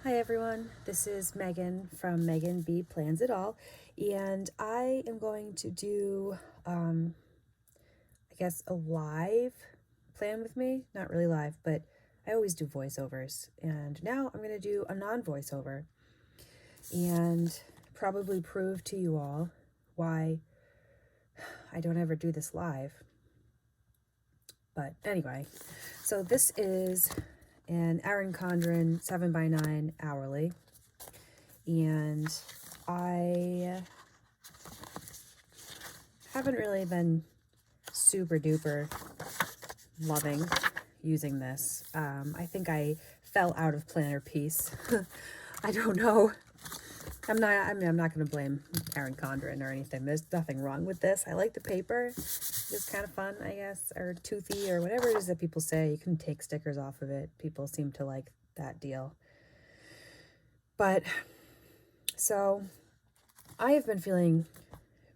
Hi everyone, this is Megan from Megan B Plans It All, and I am going to do, I guess, a live plan with me. Not really live, but I always do voiceovers, and now I'm going to do a non-voiceover and probably prove to you all why I don't ever do this live. But anyway, so this is an Erin Condren 7x9 hourly, and I haven't really been super duper loving using this. I think I fell out of planner piece. I don't know. I'm not going to blame Erin Condren or anything. There's nothing wrong with this. I like the paper. It's kind of fun, I guess, or toothy, or whatever it is that people say. You can take stickers off of it. People seem to like that deal. But, so, I have been feeling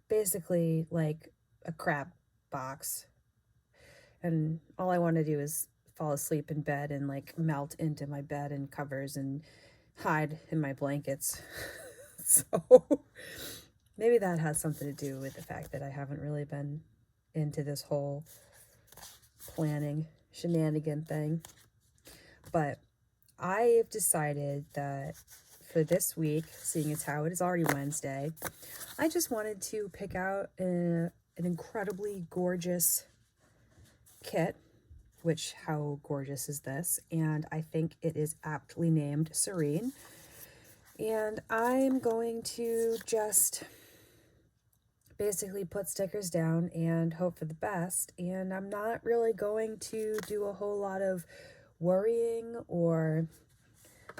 basically like a crap box. And all I want to do is fall asleep in bed and like melt into my bed and covers and hide in my blankets. So maybe that has something to do with the fact that I haven't really been into this whole planning shenanigan thing. But I have decided that for this week, seeing as how it is already Wednesday, I just wanted to pick out an incredibly gorgeous kit, which how gorgeous is this? And I think it is aptly named Serene. And I'm going to just basically put stickers down and hope for the best. And I'm not really going to do a whole lot of worrying or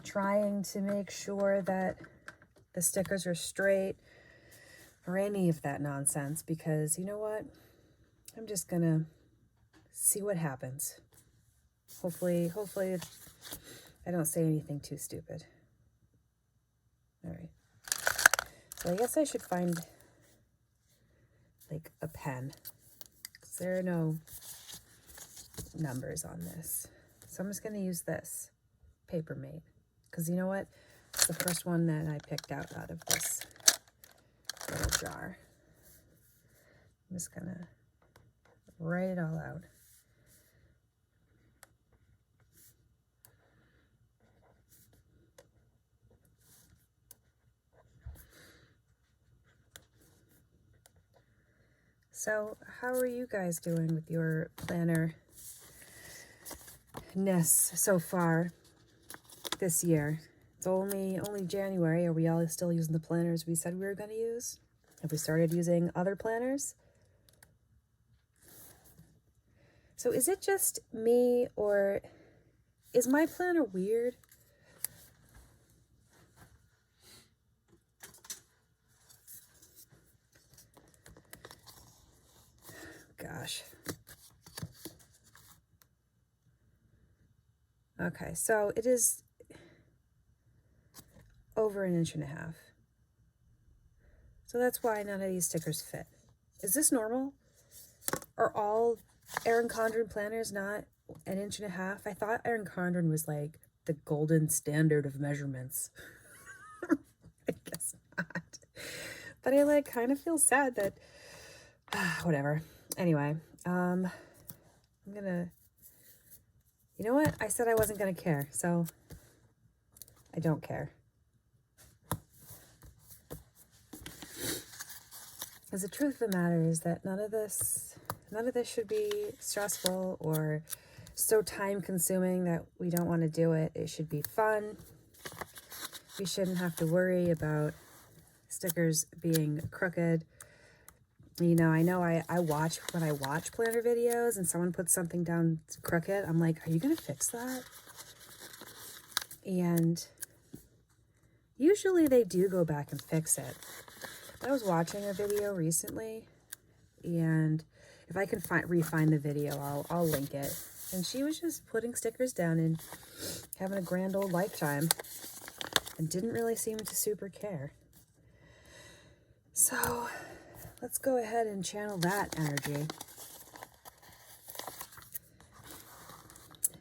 trying to make sure that the stickers are straight or any of that nonsense, because you know what? I'm just gonna see what happens. Hopefully I don't say anything too stupid. All right. So I guess I should find like a pen, because there are no numbers on this. So I'm just going to use this Paper Mate, because you know what? It's the first one that I picked out of this little jar. I'm just going to write it all out. So how are you guys doing with your planner-ness so far this year? It's only January. Are we all still using the planners we said we were going to use? Have we started using other planners? So is it just me, or is my planner weird? Gosh. Okay, so it is over 1.5 inches. So that's why none of these stickers fit. Is this normal? Are all Erin Condren planners not 1.5 inches? I thought Erin Condren was like the golden standard of measurements. I guess not. But I like kind of feel sad that whatever. Anyway, I'm gonna, you know what? I said I wasn't gonna care, so I don't care. Because the truth of the matter is that none of this should be stressful or so time consuming that we don't want to do it. It should be fun. We shouldn't have to worry about stickers being crooked. You know I watch, when I watch planner videos and someone puts something down crooked, I'm like, are you going to fix that? And usually they do go back and fix it. I was watching a video recently, and if I can refine the video, I'll link it. And she was just putting stickers down, and having a grand old lifetime and didn't really seem to super care. So let's go ahead and channel that energy.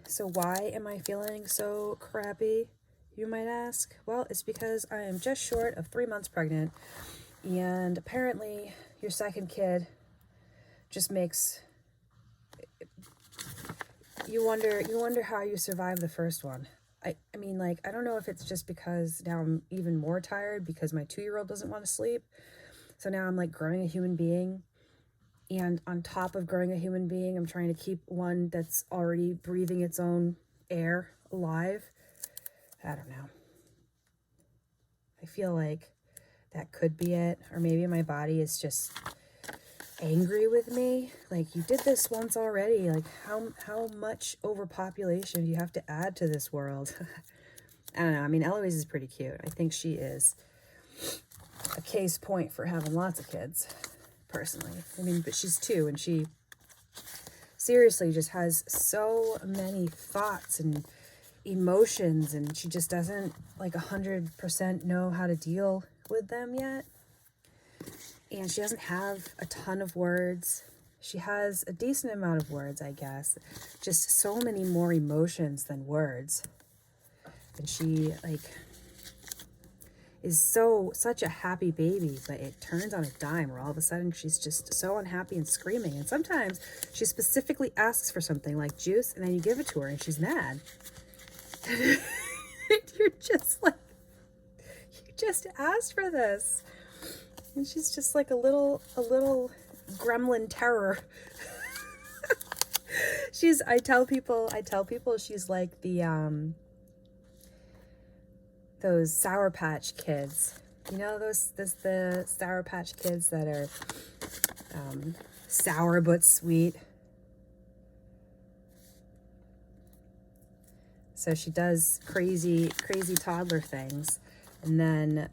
So why am I feeling so crappy, you might ask? Well, it's because I am just short of 3 months pregnant, and apparently your second kid just makes you wonder how you survived the first one. I mean, like, I don't know if it's just because now I'm even more tired because my 2-year-old doesn't want to sleep. So now I'm like growing a human being. And on top of growing a human being, I'm trying to keep one that's already breathing its own air alive. I don't know. I feel like that could be it. Or maybe my body is just angry with me. Like, you did this once already. Like, how much overpopulation do you have to add to this world? I don't know. I mean, Eloise is pretty cute. I think she is a case point for having lots of kids. Personally, I mean, but she's 2 and she seriously just has so many thoughts and emotions, and she just doesn't like 100% know how to deal with them yet. And she doesn't have a ton of words. She has a decent amount of words, I guess, just so many more emotions than words. And she like is such a happy baby, but it turns on a dime where all of a sudden she's just so unhappy and screaming. And sometimes she specifically asks for something like juice, and then you give it to her and she's mad. You're just like, you just asked for this. And she's just like a little gremlin terror. I tell people she's like the those Sour Patch Kids. You know, the Sour Patch Kids that are sour but sweet. So she does crazy toddler things, and then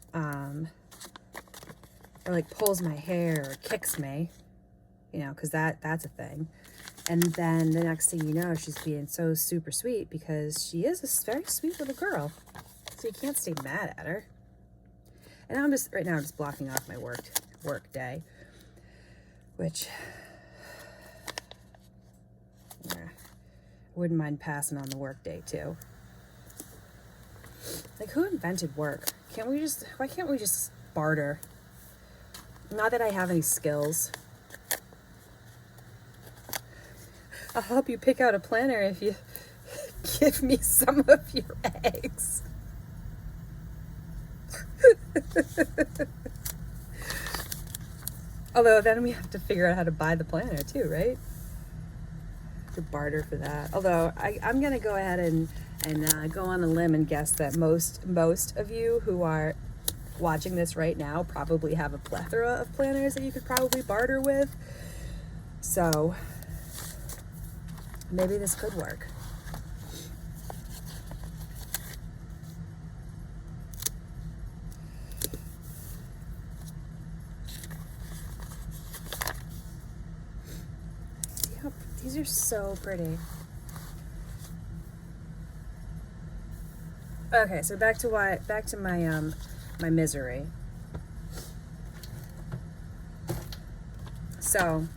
or like pulls my hair or kicks me, you know, because that's a thing. And then the next thing you know, she's being so super sweet because she is a very sweet little girl. So you can't stay mad at her. And right now I'm just blocking off my work day, which wouldn't mind passing on the work day too. Like, who invented work? Why can't we just barter? Not that I have any skills. I'll help you pick out a planner if you give me some of your eggs. Although then we have to figure out how to buy the planner too, right? To barter for that. Although I'm gonna go ahead and go on a limb and guess that most of you who are watching this right now probably have a plethora of planners that you could probably barter with. So maybe this could work. These are so pretty. Okay, so back to my my misery. So,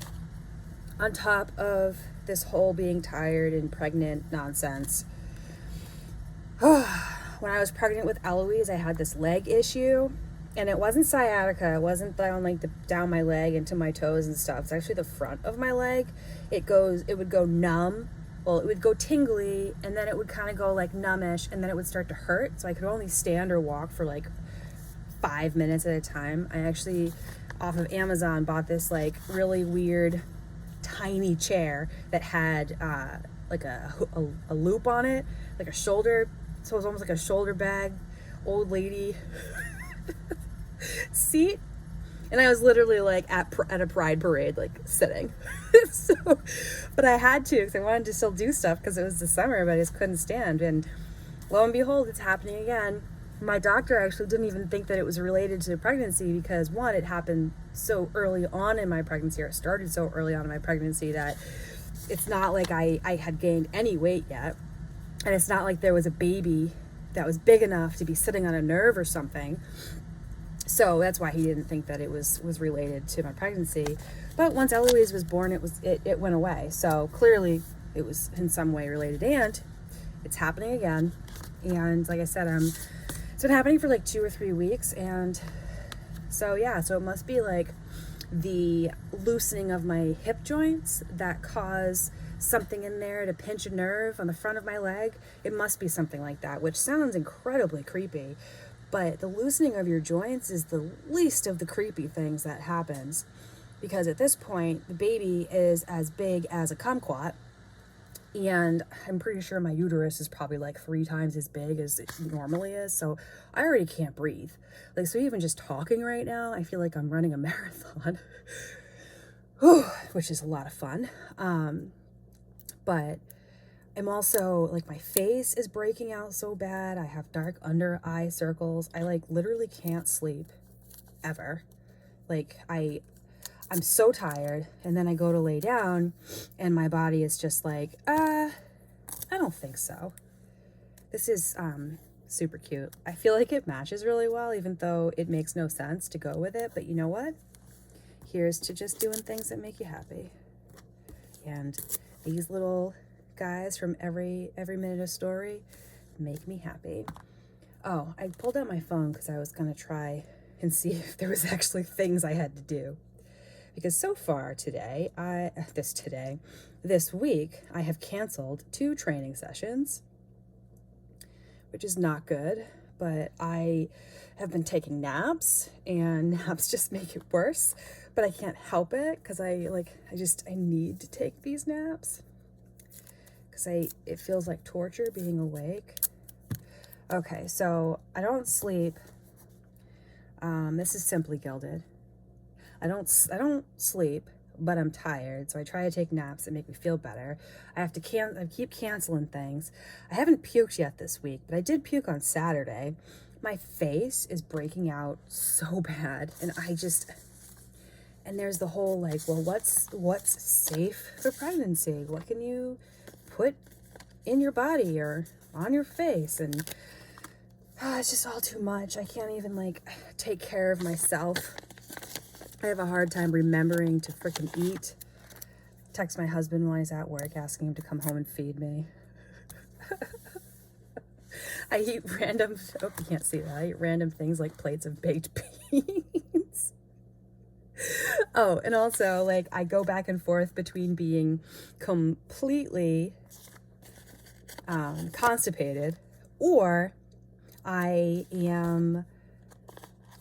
on top of this whole being tired and pregnant nonsense, when I was pregnant with Eloise, I had this leg issue. And it wasn't sciatica. It wasn't down down my leg into my toes and stuff. It's actually the front of my leg. It would go numb. Well, it would go tingly, and then it would kind of go like numbish, and then it would start to hurt. So I could only stand or walk for like 5 minutes at a time. I actually, off of Amazon, bought this like really weird, tiny chair that had like a loop on it, like a shoulder. So it was almost like a shoulder bag, old lady seat. And I was literally like at a pride parade, like sitting. So, but I had to, because I wanted to still do stuff because it was the summer, but I just couldn't stand. And lo and behold, it's happening again. My doctor actually didn't even think that it was related to pregnancy because, one, it happened so early on in my pregnancy, or it started so early on in my pregnancy that it's not like I had gained any weight yet. And it's not like there was a baby that was big enough to be sitting on a nerve or something. So that's why he didn't think that it was related to my pregnancy. But once Eloise was born, it went away. So clearly it was in some way related, and it's happening again. And like I said, it's been happening for like 2 or 3 weeks. And so, yeah, so it must be like the loosening of my hip joints that cause something in there to pinch a nerve on the front of my leg. It must be something like that, which sounds incredibly creepy. But the loosening of your joints is the least of the creepy things that happens, because at this point, the baby is as big as a kumquat, and I'm pretty sure my uterus is probably like 3 times as big as it normally is, so I already can't breathe. Like, so even just talking right now, I feel like I'm running a marathon, which is a lot of fun. But I'm also, like, my face is breaking out so bad. I have dark under eye circles. I, like, literally can't sleep ever. Like, I'm so tired, and then I go to lay down, and my body is just like, I don't think so. This is super cute. I feel like it matches really well, even though it makes no sense to go with it. But you know what? Here's to just doing things that make you happy. And these little guys from every minute of story make me happy. Oh, I pulled out my phone because I was going to try and see if there was actually things I had to do. Because so far this week, I have canceled 2 training sessions, which is not good, but I have been taking naps, and naps just make it worse, but I can't help it because I need to take these naps because it feels like torture being awake. Okay, so I don't sleep. This is Simply Gilded. I don't sleep, but I'm tired, so I try to take naps that make me feel better. I keep canceling things. I haven't puked yet this week, but I did puke on Saturday. My face is breaking out so bad, and there's the whole like, well, what's safe for pregnancy? What can you put in your body or on your face? And it's just all too much. I can't even like take care of myself. I have a hard time remembering to freaking eat. Text my husband while he's at work asking him to come home and feed me. I eat random, you can't see that. I eat random things like plates of baked beans. Oh, and also, like, I go back and forth between being completely constipated, or I am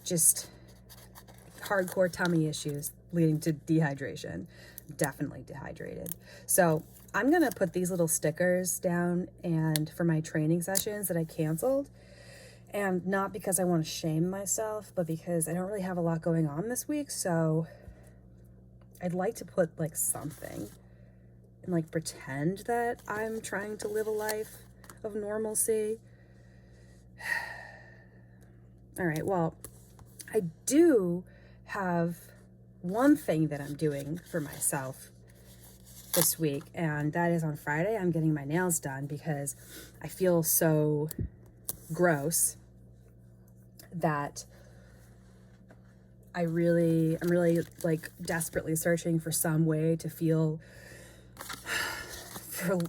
just hardcore tummy issues leading to dehydration. Definitely dehydrated. So I'm gonna put these little stickers down and for my training sessions that I canceled, and not because I want to shame myself, but because I don't really have a lot going on this week. So I'd like to put like something and like pretend that I'm trying to live a life of normalcy. All right, well, I do have one thing that I'm doing for myself this week, and that is on Friday I'm getting my nails done because I feel so gross that I'm really like desperately searching for some way to feel, for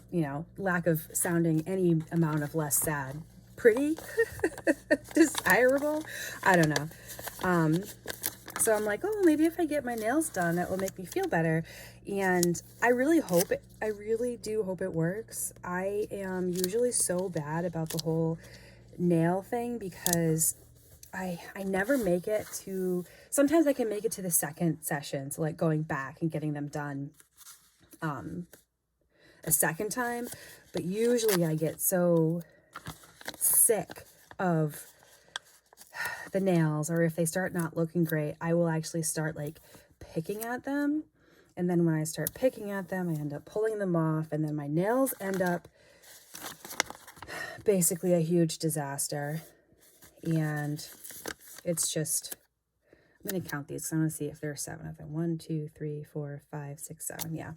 lack of sounding any amount of less sad, pretty, desirable. I don't know. So I'm like, oh, maybe if I get my nails done, that will make me feel better. And I really do hope it works. I am usually so bad about the whole nail thing because I never make it to, sometimes I can make it to the second session. So like going back and getting them done a second time. But usually I get so sick of the nails, or if they start not looking great, I will actually start like picking at them. And then when I start picking at them, I end up pulling them off, and then my nails end up basically a huge disaster. And it's just, I'm going to count these because I want to see if there are 7 of them. 1, 2, 3, 4, 5, 6, 7. Yeah.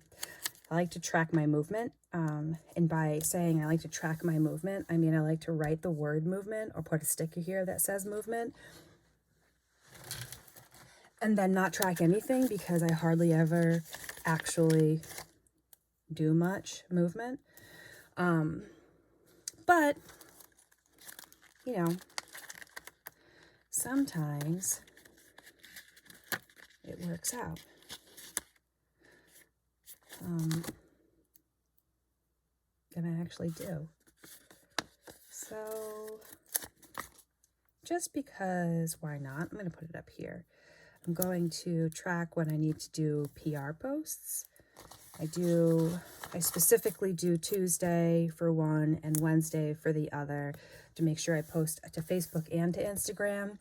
I like to track my movement. And by saying I like to track my movement, I mean I like to write the word movement or put a sticker here that says movement. And then not track anything because I hardly ever actually do much movement. But, you know, sometimes it works out. And I actually do. So, just because, why not? I'm going to put it up here. I'm going to track when I need to do PR posts. I specifically do Tuesday for one and Wednesday for the other to make sure I post to Facebook and to Instagram.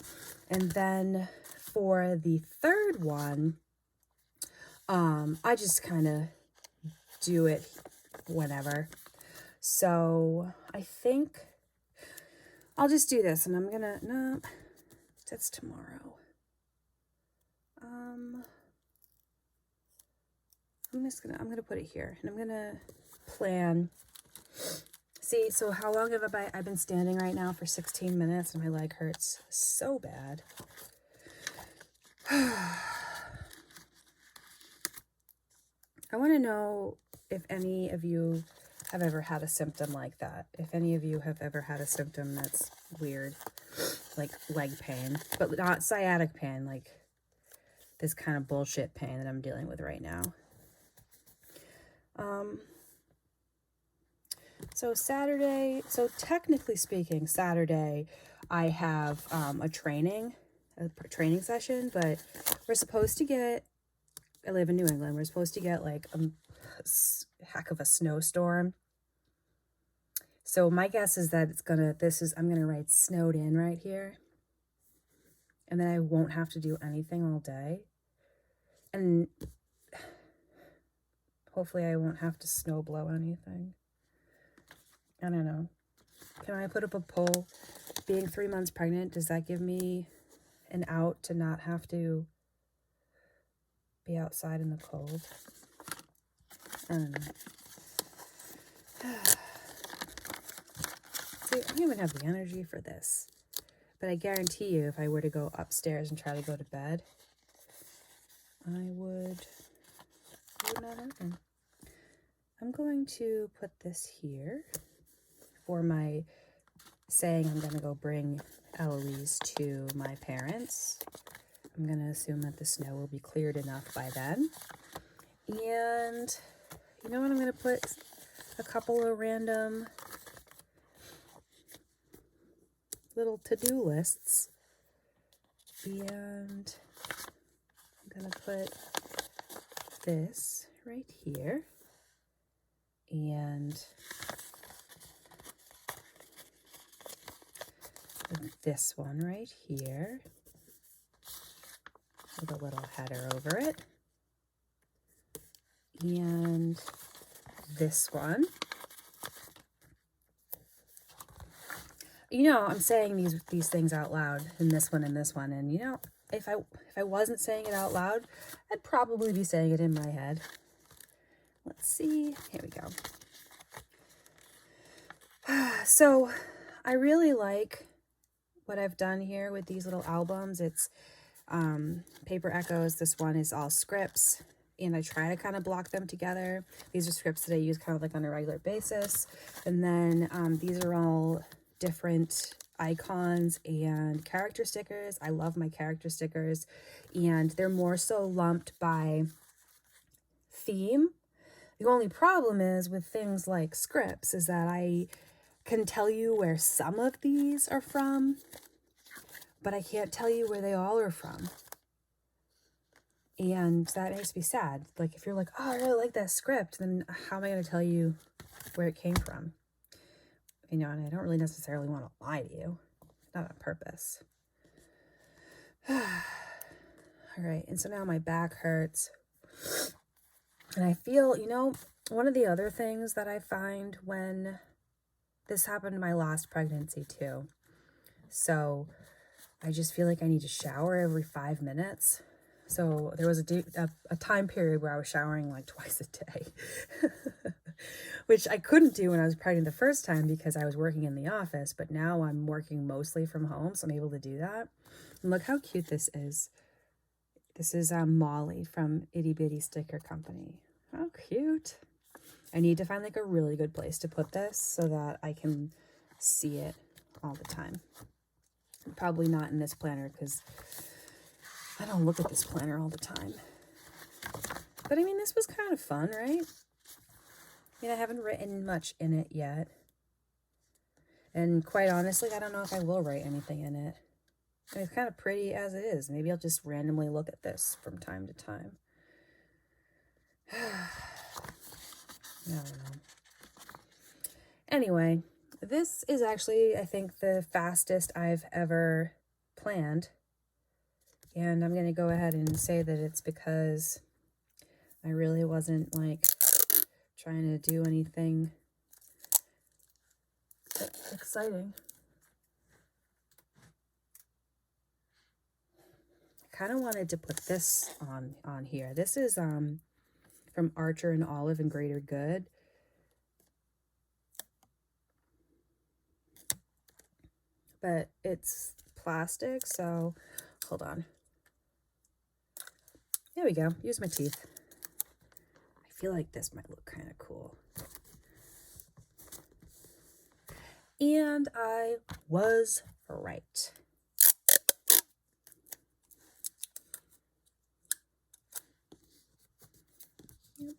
And then for the third one, I just kind of do it whenever. So I think I'll just do this, and I'm gonna, no, that's tomorrow. I'm gonna put it here, and I'm gonna plan. See, so how long have I've been standing right now for 16 minutes, and my leg hurts so bad. I want to know if any of you have ever had a symptom like that. If any of you have ever had a symptom that's weird, like leg pain, but not sciatic pain, like this kind of bullshit pain that I'm dealing with right now. So Saturday, so technically speaking, Saturday, I have a training session, but we're supposed to get, I live in New England, we're supposed to get like a heck of a snowstorm. So my guess is that I'm gonna write snowed in right here. And then I won't have to do anything all day. And hopefully I won't have to snow blow anything. I don't know. Can I put up a poll? Being 3 months pregnant, does that give me an out to not have to be outside in the cold? I don't know. See, I don't even have the energy for this. But I guarantee you, if I were to go upstairs and try to go to bed, it would not happen. I'm going to put this here for my saying I'm going to go bring Eloise to my parents. I'm going to assume that the snow will be cleared enough by then. And you know what? I'm going to put a couple of random little to-do lists. And I'm going to put this right here. And this one right here with a little header over it. And this one. You know, I'm saying these things out loud, and this one, and you know, if I wasn't saying it out loud, I'd probably be saying it in my head. Let's see. Here we go. So I really like what I've done here with these little albums. It's Paper Echoes. This one is all scripts, and I try to kind of block them together. These are scripts that I use kind of like on a regular basis. And then these are all different icons and character stickers. I love my character stickers, and they're more so lumped by theme. The only problem is with things like scripts is that I can tell you where some of these are from, but I can't tell you where they all are from. And that makes me sad. Like, if you're like, oh, I really like that script, then how am I going to tell you where it came from? You know, and I don't really necessarily want to lie to you. Not on purpose. All right, and so now my back hurts. And I feel, you know, one of the other things that I find when this happened in my last pregnancy too. So I just feel like I need to shower every 5 minutes. So there was a time period where I was showering like twice a day, which I couldn't do when I was pregnant the first time because I was working in the office, but now I'm working mostly from home, so I'm able to do that. And look how cute this is. This is Molly from Itty Bitty Sticker Company. How cute. I need to find like a really good place to put this so that I can see it all the time. Probably not in this planner because I don't look at this planner all the time. But I mean, this was kind of fun, right? I mean, I haven't written much in it yet. And quite honestly, I don't know if I will write anything in it. I mean, it's kind of pretty as it is. Maybe I'll just randomly look at this from time to time. I don't know. Anyway, this is actually, I think, the fastest I've ever planned. And I'm going to go ahead and say that it's because I really wasn't like trying to do anything exciting. I kind of wanted to put this on here. This is from Archer and Olive and Greater Good. But it's plastic, so hold on. There we go. Use my teeth. I feel like this might look kind of cool. And I was right. Yep.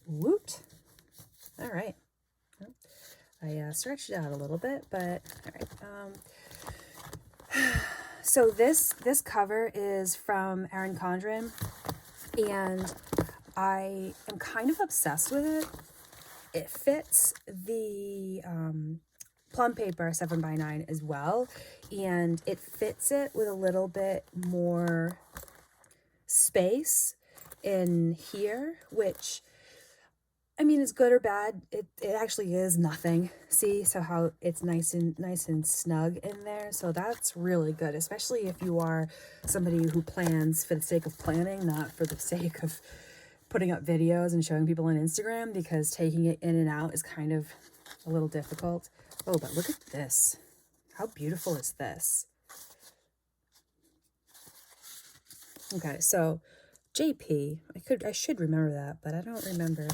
Woot. All right. I stretched it out a little bit, but all right. So this cover is from Erin Condren, and I am kind of obsessed with it. It fits the plum paper 7x9 as well, and it fits it with a little bit more space in here, which, I mean, it's good or bad. It actually is nothing. See, so how it's nice and snug in there. So that's really good, especially if you are somebody who plans for the sake of planning, not for the sake of putting up videos and showing people on Instagram, because taking it in and out is kind of a little difficult. Oh, but look at this. How beautiful is this? Okay, so JP, I should remember that, but I don't remember.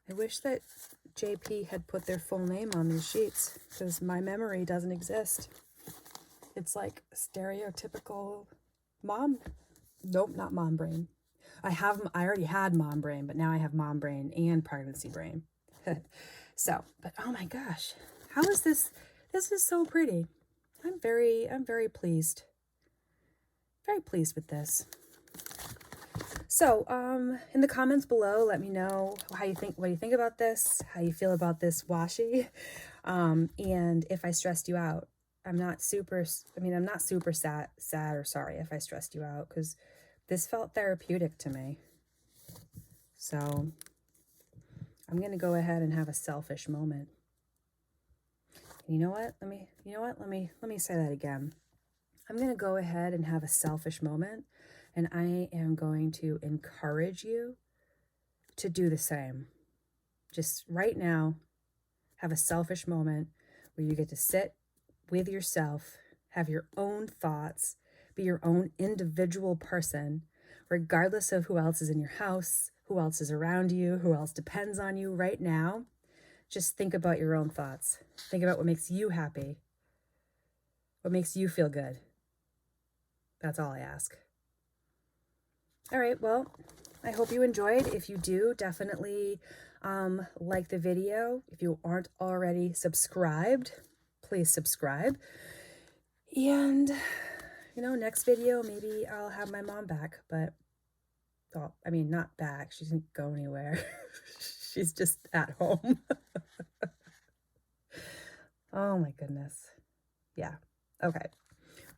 I wish that JP had put their full name on these sheets, because my memory doesn't exist. It's like stereotypical mom. Nope, not mom brain. I already had mom brain, but now I have mom brain and pregnancy brain. So, but oh my gosh, how is this? This is so pretty. I'm very pleased. Very pleased with this. So, in the comments below, let me know what you think about this, how you feel about this washi, and if I stressed you out. I'm not super sad or sorry if I stressed you out, because this felt therapeutic to me. So, I'm going to go ahead and have a selfish moment. You know what? Let me say that again. I'm going to go ahead and have a selfish moment, and I am going to encourage you to do the same. Just right now, have a selfish moment where you get to sit with yourself, have your own thoughts, be your own individual person, regardless of who else is in your house, who else is around you, who else depends on you right now. Just think about your own thoughts. Think about what makes you happy, what makes you feel good. That's all I ask. All right, well, I hope you enjoyed. If you do, definitely like the video. If you aren't already subscribed, please subscribe. And, next video, maybe I'll have my mom back, but, well, I mean, not back. She didn't go anywhere. She's just at home. Oh my goodness. Yeah. Okay.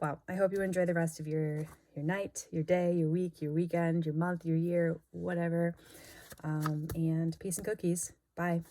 Well, I hope you enjoy the rest of your night, your day, your week, your weekend, your month, your year, whatever. And peace and cookies. Bye.